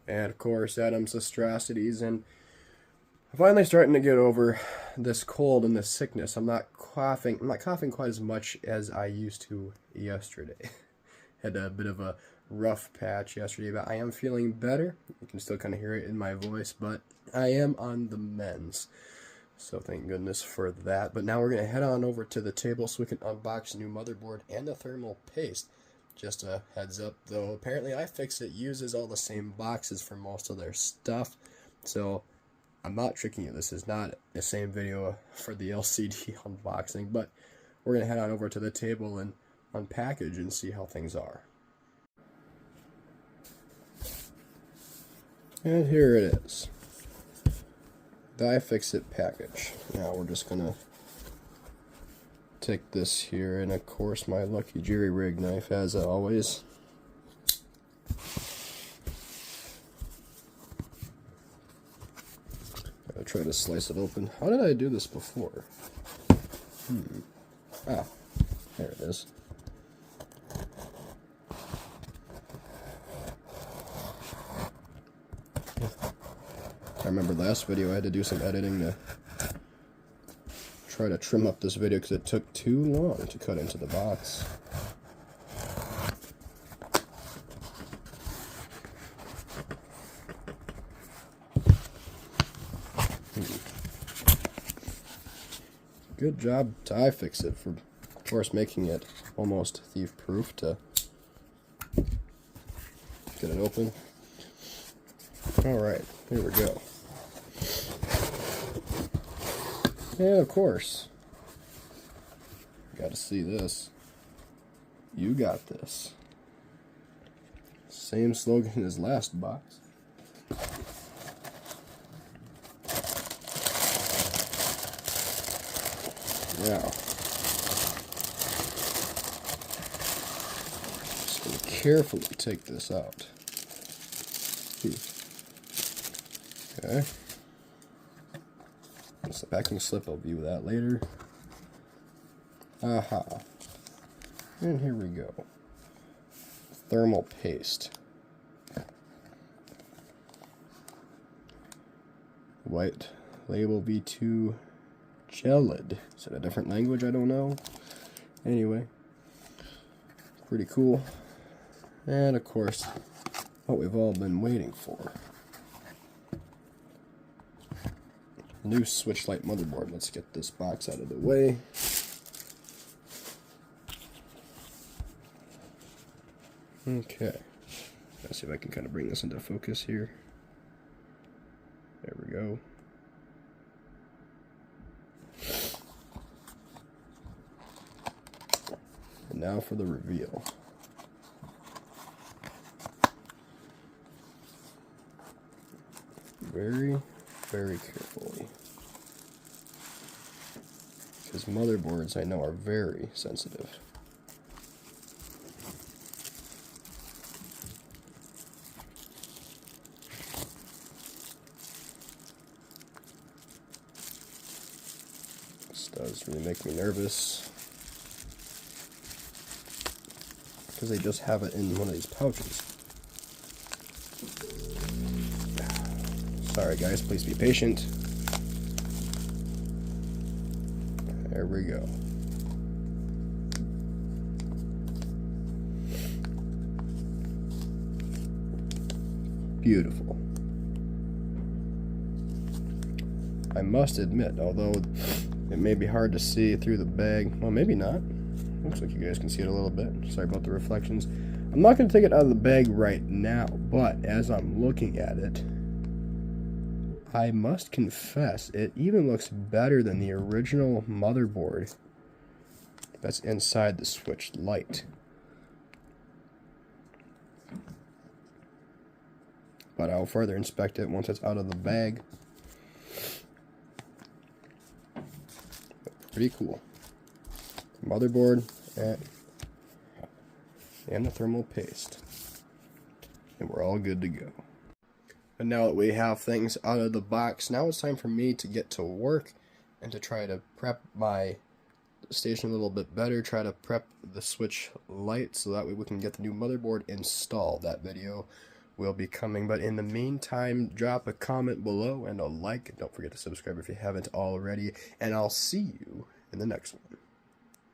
and of course Adam's atrocities, and I'm finally starting to get over this cold and this sickness. I'm not coughing quite as much as I used to yesterday. Had a bit of a rough patch yesterday, but I am feeling better. You can still kind of hear it in my voice, but I am on the mends. So thank goodness for that. But now we're going to head on over to the table so we can unbox a new motherboard and a thermal paste. Just a heads up though, apparently iFixit uses all the same boxes for most of their stuff. So I'm not tricking you. This is not the same video for the LCD unboxing, but we're going to head on over to the table and unpackage and see how things are. And here it is. The iFixIT package. Now we're just going to take this here, and of course my lucky jerry rig knife as always. I'll try to slice it open. How did I do this before? Ah, there it is. I remember last video I had to do some editing to try to trim up this video because it took too long to cut into the box. Good job to iFixit for, of course, making it almost thief-proof to get it open. Alright, here we go. Yeah, of course. Gotta see this. You got this. Same slogan as last box. Now, just gonna carefully take this out. Okay. That's the packing slip. I'll view that later. Aha. And here we go. Thermal paste. White label V2 gelid. Is it a different language? I don't know. Anyway, pretty cool. And of course, what we've all been waiting for. New switch light motherboard. Let's get this box out of the way. Okay. Let's see if I can kind of bring this into focus here. There we go. And now for the reveal. Very, very carefully. Because motherboards, I know, are very sensitive. This does really make me nervous. Because they just have it in one of these pouches. Sorry guys, please be patient. There we go. Beautiful. I must admit, although it may be hard to see through the bag, well maybe not. Looks like you guys can see it a little bit. Sorry about the reflections. I'm not going to take it out of the bag right now, but as I'm looking at it, I must confess, it even looks better than the original motherboard that's inside the switch light. But I'll further inspect it once it's out of the bag. Pretty cool. Motherboard and the thermal paste. And we're all good to go. And now that we have things out of the box, now it's time for me to get to work and to try to prep my station a little bit better, try to prep the switch light so that way we can get the new motherboard installed. That video will be coming. But in the meantime, drop a comment below and a like. Don't forget to subscribe if you haven't already. And I'll see you in the next one.